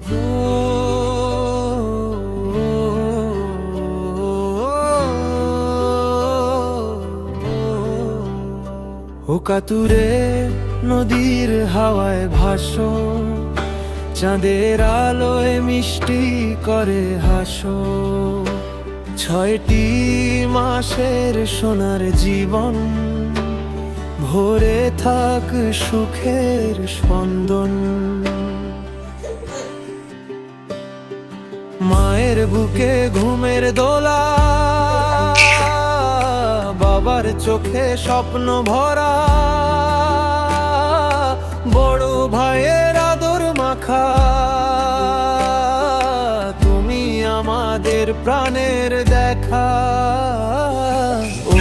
ও কাতুরে নদীর হাওয়ায় ভাসো, চাঁদের আলোয় মিষ্টি করে হাসো। 6টি মাসের সোনার জীবন ভরে থাক সুখের স্পন্দন। মায়ের বুকে ঘুমের দোলা, বাবার চোখে স্বপ্ন ভরা, বড় ভাইয়ের আদর মাখা, তুমি আমাদের প্রাণের দেখা। ও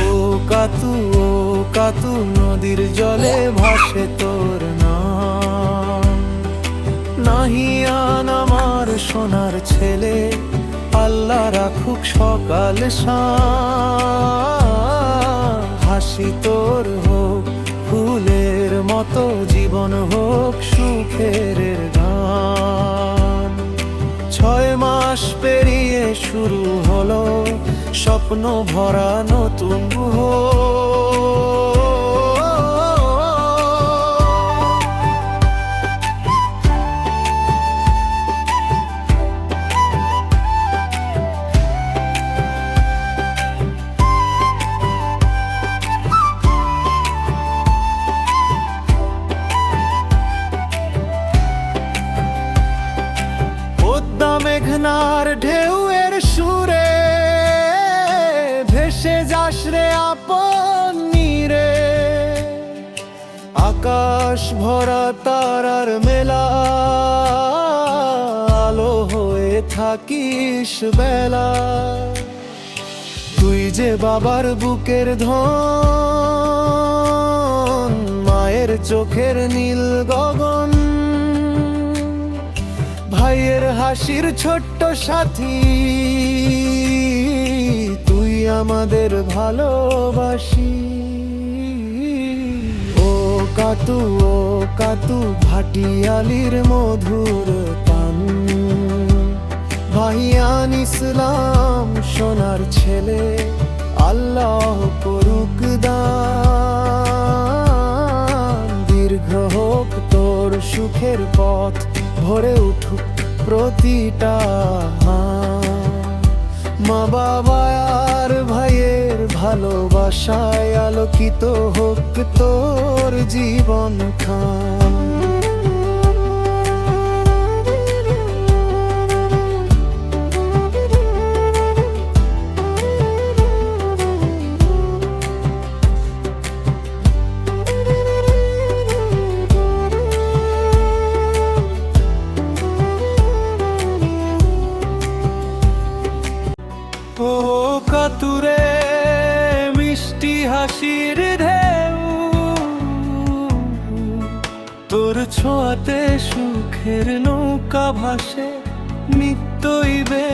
কাতু নদীর জলে ভাসে তোর নাম। নাহিয়ান আমার সোনার ছেলে, আল্লাহ রাখুক সকাল শাম। হাসি তোর হোক ফুলের মতো, জীবন হোক সুখের গান। 6 মাস পেরিয়ে শুরু হলো স্বপ্ন ভরা নতুন মেঘনার ঢেউয়ের সুরে ভেসে যাস রে আপন নীরে। আকাশ ভরা তারার মেলা, আলো হয়ে থাকিস বেলা। তুই যে বাবার বুকের ধন, মায়ের চোখের নীল গগন, ভাইয়ের হাসির ছোট্ট সাথী। তুই আমাদের ভালোবাসি। ও কাতু ভাটিয়ালির মধুর পান। ভাইয়ান ইসলাম সোনার ছেলে, আল্লাহ করুক দান। দীর্ঘ হোক তোর সুখের পথ, ভরে উঠুক প্রতিটা মা বাবা আর ভাইয়ের ভালোবাসায়। আলোকিত হোক তোর জীবন খান। ও কাতুরে মিষ্টি হাসির ঢেউ, তোর ছোঁয়াতে সুখের নৌকা ভাসে নিত্যই বে।